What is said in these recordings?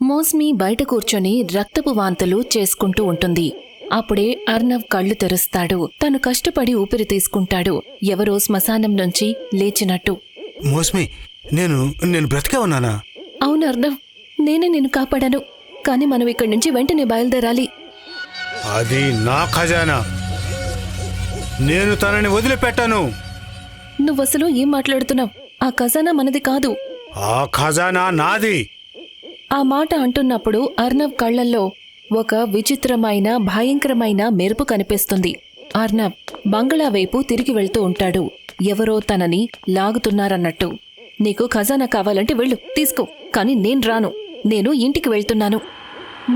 మోస్మి బయట కూర్చొని రక్తపు వాంతులు చేసుకుంటూ ఉంటుంది. అప్పుడే అర్నవ్ కళ్ళు తెరుస్తాడు. తను కష్టపడి ఊపిరి తీసుకుంటాడు. ఎవరో శ్మశానం నుంచి లేచినట్టు. మోస్మి, నేను బ్రతికే ఉన్నానా? అవును అర్నవ్, నేనే నిన్ను కాపాడాను. కానీ మనం ఇక్కడి నుంచి వెంటనే బయలుదేరాలి. అది నా ఖజానా, నేను తనని వదిలిపెట్టాను. నువ్వసలు ఏం మాట్లాడుతున్నావు? ఆ ఖజానా మనది కాదు. ఆ ఖజానా నాది. ఆ మాట అంటున్నప్పుడు అర్నవ్ కళ్లల్లో ఒక విచిత్రమైన భయంకరమైన మెరుపు కనిపిస్తుంది. అర్నవ్ బంగళా వైపు తిరిగి వెళ్తూ ఉంటాడు. ఎవరో తనని లాగుతున్నారన్నట్టు. నీకు ఖజానా కావాలంటే వెళ్ళు, తీసుకో. కానీ నేను రాను. నేను ఇంటికి వెళ్తున్నాను.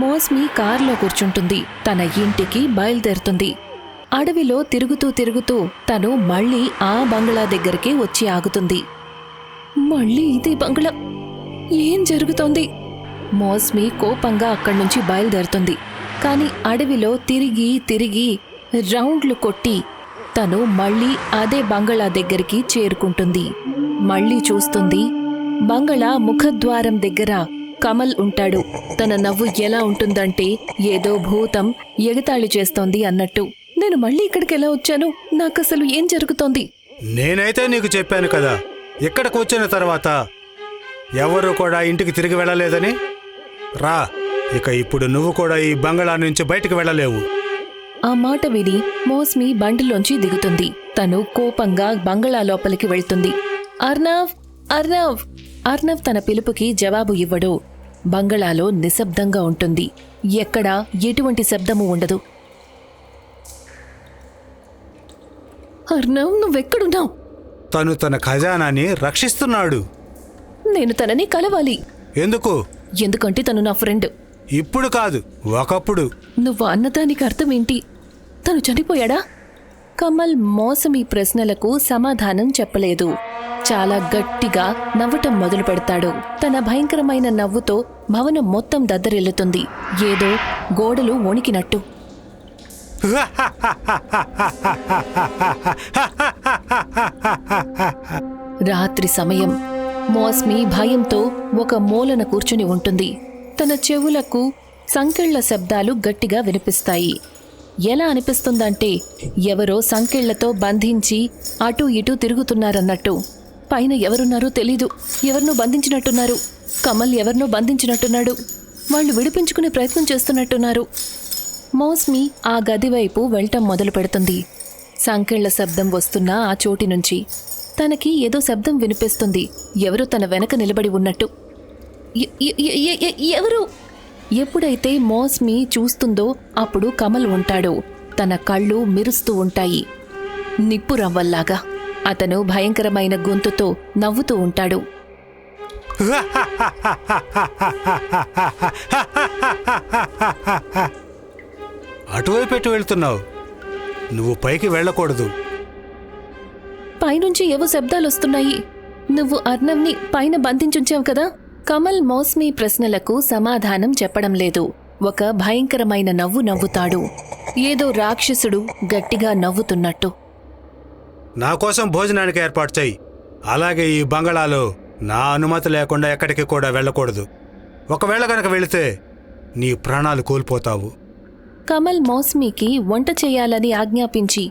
మోస్మి కారులో కూర్చుంటుంది. తన ఇంటికి బయలుదేరుతుంది. అడవిలో తిరుగుతూ తిరుగుతూ తను మళ్ళీ ఆ బంగళా దగ్గరికి వచ్చి ఆగుతుంది. మళ్ళీ ఇదే బంగళా, ఏం జరుగుతోంది? మోస్మి కోపంగా అక్కడ్నుంచి బయలుదేరుతుంది. కాని అడవిలో తిరిగి తిరిగి రౌండ్లు కొట్టి తను మళ్ళీ అదే బంగళా దగ్గరికి చేరుకుంటుంది. మళ్ళీ చూస్తుంది, బంగళా ముఖద్వారం దగ్గర కమల్ ఉంటాడు. తన నవ్వు ఎలా ఉంటుందంటే ఏదో భూతం ఎగతాళి చేస్తోంది అన్నట్టు. నేను మళ్ళీ ఇక్కడికి ఎలా వచ్చాను? నాకసలు ఏం జరుగుతోంది? నేనైతే నీకు చెప్పాను కదా, ఇక్కడికి వచ్చిన తర్వాత ఎవరు కూడా ఇంటికి తిరిగి వెళ్ళలేదని. రా, ఇక ఇప్పుడు నువ్వు కూడా ఈ బంగళా నుంచి బయటికి వెళ్ళలేవు. ఆ మాట విని మోస్మి బండిలోంచి దిగుతుంది. తను కోపంగా బంగళా లోపలికి వెళ్తుంది. అర్నవ్, అర్నవ్! అర్నవ్ తన పిలుపుకి జవాబు ఇవ్వడు. బంగళాలో నిశ్శబ్దంగా ఉంటుంది. ఎక్కడా ఎటువంటి శబ్దము ఉండదు. అర్నవ్, నువ్వెక్కడున్నావు? తను తన ఖజానాని రక్షిస్తున్నాడు. నేను తనని కలవాలి. ఎందుకు? ఎందుకంటే తను నా ఫ్రెండ్. ఇప్పుడు కాదు, ఒకప్పుడు. నువ్వు అన్నదానికి అర్థమేంటి? తను చనిపోయాడా? కమల్ మోసమి ప్రశ్నలకు సమాధానం చెప్పలేదు. చాలా గట్టిగా నవ్వటం మొదలు పెడతాడు. తన భయంకరమైన నవ్వుతో భవనం మొత్తం దద్దరిల్లుతుంది. ఏదో గోడలు వణికినట్టు. రాత్రి సమయం. మోస్మి భయంతో ఒక మూలన కూర్చుని ఉంటుంది. తన చెవులకు సంకెళ్ల శబ్దాలు గట్టిగా వినిపిస్తాయి. ఎలా అనిపిస్తుందంటే ఎవరో సంకెళ్లతో బంధించి అటూ ఇటూ తిరుగుతున్నారన్నట్టు. పైన ఎవరున్నారో తెలీదు. ఎవరినో బంధించినట్టున్నారు. కమల్ ఎవరినో బంధించినట్టున్నాడు. వాళ్ళు విడిపించుకునే ప్రయత్నం చేస్తున్నట్టున్నారు. మోస్మి ఆ గది వైపు వెళ్ళటం మొదలు పెడుతుంది. సంకెళ్ల శబ్దం వస్తున్న ఆ చోటి నుంచి తనకి ఏదో శబ్దం వినిపిస్తుంది. ఎవరో తన వెనక నిలబడి ఉన్నట్టు. ఎవరు? ఎప్పుడైతే మోస్మి చూస్తుందో అప్పుడు కమల్ ఉంటాడు. తన కళ్ళు మెరుస్తూ ఉంటాయి, నిప్పు రవ్వల్లాగా. అతను భయంకరమైన గొంతుతో నవ్వుతూ ఉంటాడు. అటువైపు వెళ్తున్నావు. నువ్వు పైకి వెళ్ళకూడదు. పైనుంచి ఏవో శబ్దాలొస్తున్నాయి. నువ్వు అర్నవ్ని పైన బంధించుంచావు కదా? కమల్ మోస్మి ప్రశ్నలకు సమాధానం చెప్పడం లేదు. ఒక భయంకరమైన నవ్వు నవ్వుతాడు. ఏదో రాక్షసుడు గట్టిగా నవ్వుతున్నట్టు. నా కోసం భోజనానికి ఏర్పాటు చెయ్యి. అలాగే ఈ బంగళాలో నా అనుమతి లేకుండా ఎక్కడికి కూడా వెళ్ళకూడదు. ఒకవేళ గనక వెళితే నీ ప్రాణాలు కోల్పోతావు. కమల్ మోస్మికి వంట చేయాలని ఆజ్ఞాపించి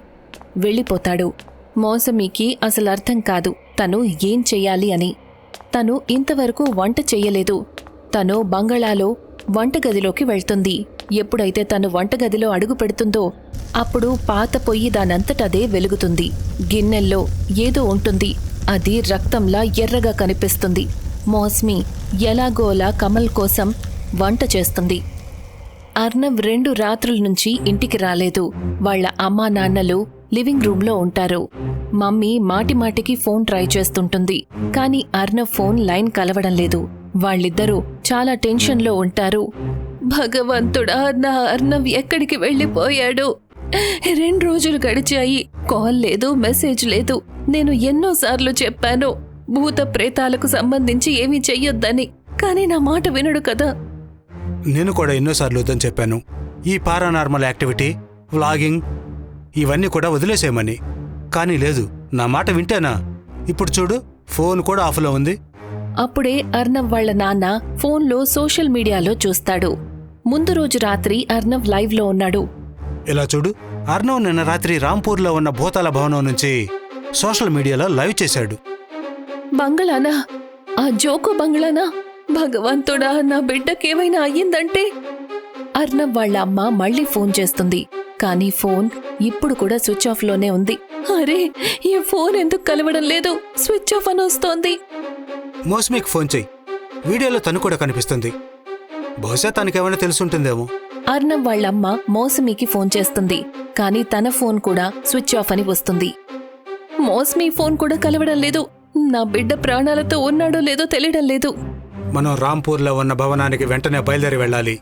వెళ్ళిపోతాడు. మోసమికి అసలు అర్థం కాదు తను ఏం చెయ్యాలి అని. తను ఇంతవరకు వంట చెయ్యలేదు. తను బంగళాలో వంటగదిలోకి వెళ్తుంది. ఎప్పుడైతే తను వంటగదిలో అడుగు పెడుతుందో అప్పుడు పాత పొయ్యి దానంతటదే వెలుగుతుంది. గిన్నెల్లో ఏదో ఉంటుంది. అది రక్తంలా ఎర్రగా కనిపిస్తుంది. మోస్మి ఎలాగోలా కమల్ కోసం వంట చేస్తుంది. అర్నవ్ 2 రాత్రుల నుంచి ఇంటికి రాలేదు. వాళ్ల అమ్మా నాన్నలు లివింగ్ రూంలో ఉంటారు. మమ్మీ మాటిమాటికి ఫోన్ ట్రై చేస్తుంటుంది. కాని అర్నవ్ ఫోన్ లైన్ కలవడం లేదు. వాళ్ళిద్దరూ చాలా టెన్షన్లో ఉంటారు. భగవంతుడా, నా అర్నవ్ ఎక్కడికి వెళ్ళిపోయాడు? 2 రోజులు గడిచాయి. కాల్ లేదు, మెసేజ్ లేదు. నేను ఎన్నోసార్లు చెప్పాను భూత ప్రేతాలకు సంబంధించి ఏమీ చెయ్యొద్దని. కానీ నా మాట వినడు కదా. నేను కూడా ఎన్నోసార్లు వద్దని చెప్పాను. ఈ పారానార్మల్ యాక్టివిటీ, వ్లాగింగ్ ఇవన్నీ కూడా వదిలేసేయమని. కానీ లేదు, నా మాట వింటేనా? ఇప్పుడు చూడు, ఫోన్ కూడా ఆఫ్లో ఉంది. అప్పుడే అర్నవ్ వాళ్ళ నాన్న ఫోన్లో సోషల్ మీడియాలో చూస్తాడు. ముందు రోజు రాత్రి అర్నవ్ లైవ్లో ఉన్నాడు. ఇలా చూడు, అర్నవ్ నిన్న రాత్రి రాంపూర్లో ఉన్న భూతాల భవనం నుంచి సోషల్ మీడియాలో లైవ్ చేశాడు. బంగళానా? ఆ జోకో బంగళానా? భగవంతుడా, నా బిడ్డకేమైనా అయ్యిందంటే? అర్నవ్ వాళ్ళ అమ్మ మళ్ళీ ఫోన్ చేస్తుంది. కానీ ఫోన్ ఇప్పుడు కూడా స్విచ్ ఆఫ్ లోనే ఉంది. అరే, ఈ ఫోన్ ఎందుకు కలవడం లేదు? స్విచ్ ఆఫ్ అని వస్తోంది. మోస్మీకి ఫోన్ చెయ్యి, వీడియోలో తను కూడా కనిపిస్తుంది. బహుశా తనకేమైనా తెలుసుంటుందేమో. అర్నవ్ వాళ్ళమ్మ మోసమీకి ఫోన్ చేస్తుంది. కానీ తన ఫోన్ కూడా స్విచ్ ఆఫ్ అని వస్తుంది. మోస్మీ ఫోన్ కూడా కలవడం లేదు. నా బిడ్డ ప్రాణాలతో ఉన్నాడో లేదో తెలియడం లేదు. మనం రాంపూర్లో ఉన్న భవనానికి వెంటనే బయలుదేరి వెళ్ళాలి.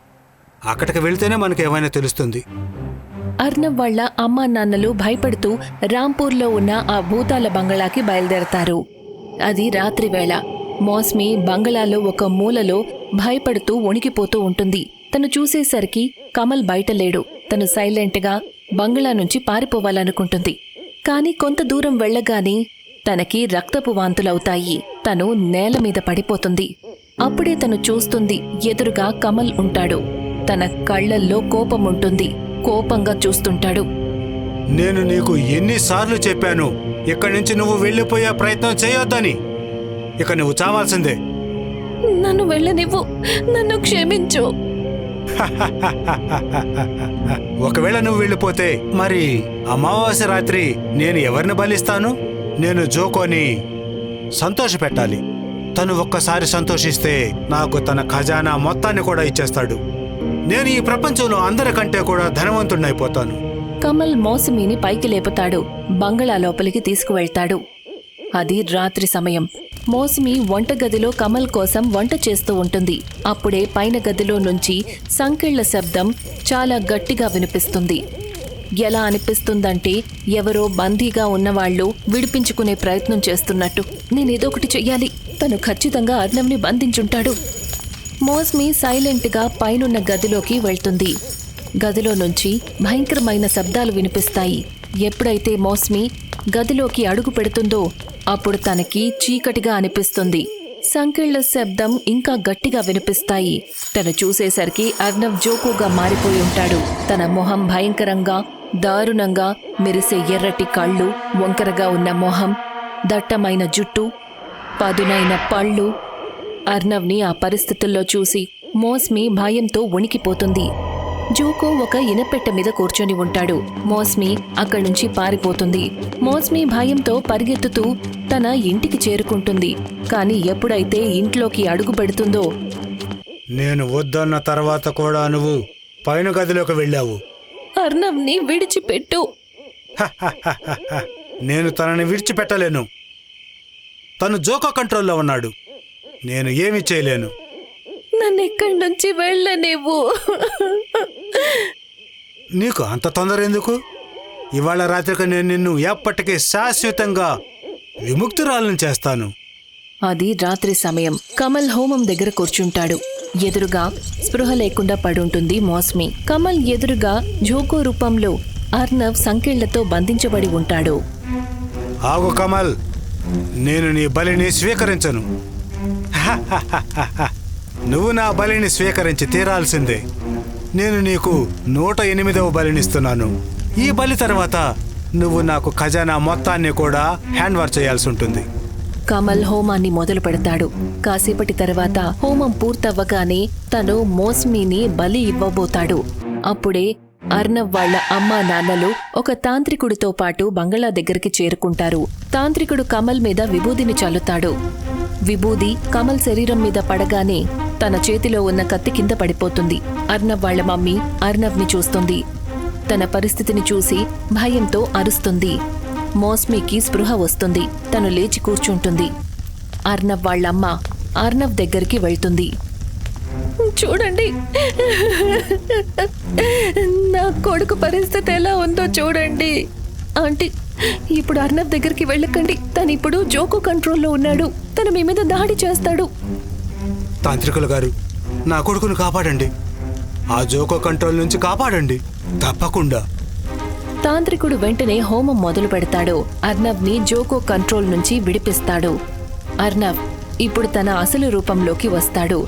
అక్కడికి వెళ్తేనే మనకేమైనా తెలుస్తుంది. అర్నవ్ వాళ్ళ అమ్మా నాన్నలు భయపడుతూ రాంపూర్లో ఉన్న ఆ భూతాల బంగళాకి బయలుదేరతారు. అది రాత్రివేళ. మోస్మీ బంగళాలో ఒక మూలలో భయపడుతూ వణికిపోతూ ఉంటుంది. తను చూసేసరికి కమల్ బయట లేడు. తను సైలెంట్గా బంగళా నుంచి పారిపోవాలనుకుంటుంది. కాని కొంత దూరం వెళ్ళగానే తనకి రక్తపు వాంతులవుతాయి. తను నేల మీద పడిపోతుంది. అప్పుడే తను చూస్తుంది, ఎదురుగా కమల్ ఉంటాడు. తన కళ్లల్లో కోపముంటుంది. కోపంగా చూస్తుంటాడు. నేను నీకు ఎన్నిసార్లు చెప్పాను, ఇక్కడి నుంచి నువ్వు వెళ్ళిపోయే ప్రయత్నం చేయొద్దని. ఇక నువ్వు చావాల్సిందే. నన్ను వెళ్ళనివ్వు, నన్ను క్షమించు. ఒకవేళ నువ్వు వెళ్ళిపోతే మరి అమావాస్య రాత్రి నేను ఎవరిని బలిస్తాను? నేను జోకోని సంతోషపెట్టాలి. తను ఒక్కసారి సంతోషిస్తే నాకు తన ఖజానా మొత్తాన్ని కూడా ఇచ్చేస్తాడు. నేను ఈ ప్రపంచంలో అందరికంటే కూడా ధనవంతుడినైపోతాను. కమల్ మోసమీని పైకి లేపుతాడు. బంగళా లోపలికి తీసుకువెళ్తాడు. అది రాత్రి సమయం. మోసమి వంటగదిలో కమల్ కోసం వంట చేస్తూ ఉంటుంది. అప్పుడే పైన గదిలో నుంచి సంకెళ్ల శబ్దం చాలా గట్టిగా వినిపిస్తుంది. ఎలా అనిపిస్తుందంటే ఎవరో బందీగా ఉన్నవాళ్లు విడిపించుకునే ప్రయత్నం చేస్తున్నట్టు. నేనేదో ఒకటి చెయ్యాలి. తను ఖచ్చితంగా అర్నవ్ని బంధించుంటాడు. మోస్మి సైలెంట్గా పైనున్న గదిలోకి వెళ్తుంది. గదిలో నుంచి భయంకరమైన శబ్దాలు వినిపిస్తాయి. ఎప్పుడైతే మోస్మి గదిలోకి అడుగు పెడుతుందో అప్పుడు తనకి చీకటిగా అనిపిస్తుంది. సంకెళ్ల శబ్దం ఇంకా గట్టిగా వినిపిస్తాయి. తను చూసేసరికి అర్నవ్ జోకుగా మారిపోయి ఉంటాడు. తన మొహం భయంకరంగా, దారుణంగా మెరిసే ఎర్రటి కళ్ళు, వంకరగా ఉన్న మొహం, దట్టమైన జుట్టు, పదునైన పళ్ళు. అర్నవ్ని ఆ పరిస్థితుల్లో చూసి మోస్మి భయంతో వణికిపోతుంది. జోకో ఒక ఇనపెట్టె మీద కూర్చొని ఉంటాడు. మోస్మి అక్కడి నుంచి పారిపోతుంది. మోస్మి భయంతో పరిగెత్తుతూ తన ఇంటికి చేరుకుంటుంది. కాని ఎప్పుడైతే ఇంట్లోకి అడుగు పెడుతుందో, నేను వద్దన్న తర్వాత కూడా నువ్వు పైన గదిలోకి వెళ్ళావు. అర్నవ్ని విడిచిపెట్టు. నేను తనని విడిచిపెట్టలేను. తను జోకో కంట్రోల్లో ఉన్నాడు. నేను ఏమీ చేయలేను. నన్ను ఇక్కడి నుంచి వెళ్ళనివ్వు. నీకు అంత తొందర ఎందుకు? ఇవాళ రాత్రికి నేను నిన్ను ఎప్పటికీ శాశ్వతంగా విముక్తురాలను చేస్తాను. అది రాత్రి సమయం. కమల్ హోమం దగ్గర కూర్చుంటాడు. ఎదురుగా స్పృహ లేకుండా పడుంటుంది మోస్మి. కమల్ ఎదురుగా జోకో రూపంలో అర్నవ్ సంకెళ్లతో బంధించబడి ఉంటాడు. ఆగు కమల్, నేను నీ బలిని స్వీకరించను. నువ్వు నా బలిని స్వీకరించి తీరాల్సిందే. నేను నీకు 108వ బలినిస్తున్నాను. ఈ బలి తర్వాత నువ్వు నాకు ఖజానా మొత్తాన్ని కూడా హ్యాండ్ ఓవర్ చేయాల్సి ఉంటుంది. కమల్ హోమాన్ని మొదలు పెడతాడు. కాసేపటి తర్వాత హోమం పూర్తవ్వగానే తను మోస్మిని బలి ఇవ్వబోతాడు. అప్పుడే అర్నవ్ వాళ్ళ అమ్మా నాన్నలు ఒక తాంత్రికుడితో పాటు బంగళా దగ్గరికి చేరుకుంటారు. తాంత్రికుడు కమల్ మీద విభూదిని చల్లుతాడు. విభూది కమల్ శరీరం మీద పడగానే తన చేతిలో ఉన్న కత్తి కింద పడిపోతుంది. అర్నవ్ వాళ్ళ మమ్మీ అర్నవ్ని చూస్తుంది. తన పరిస్థితిని చూసి భయంతో అరుస్తుంది. మోస్మికి స్పృహ వస్తుంది. తను లేచి కూర్చుంటుంది. అర్నవ్ వాళ్ళమ్మ అర్నవ్ దగ్గరికి వెళ్తుంది. చూడండి, నా కొడుకు పరిస్థితి ఎలా ఉందో చూడండి. ఆంటీ, ఇప్పుడు అర్నవ్ దగ్గరికి వెళ్ళకండి. తను ఇప్పుడు జోకో కంట్రోల్లో ఉన్నాడు. తను మీ మీద దాడి చేస్తాడు. తాంత్రికులు గారు, నా కొడుకును కాపాడండి. ఆ జోకో కంట్రోల్ నుంచి కాపాడండి, తప్పకుండా. తాంత్రికుడు వెంటనే హోమం మొదలు పెడతాడు. అర్నవ్ని జోకో కంట్రోల్ నుంచి విడిపిస్తాడు. అర్నవ్ ఇప్పుడు తన అసలు రూపంలోకి వస్తాడు.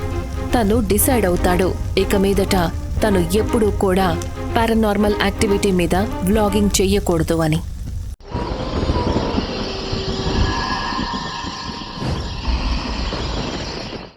తను డిసైడ్ అవుతాడు ఇక మీదట తను ఎప్పుడూ కూడా పారానార్మల్ యాక్టివిటీ మీద వ్లాగింగ్ చెయ్యకూడదు అని.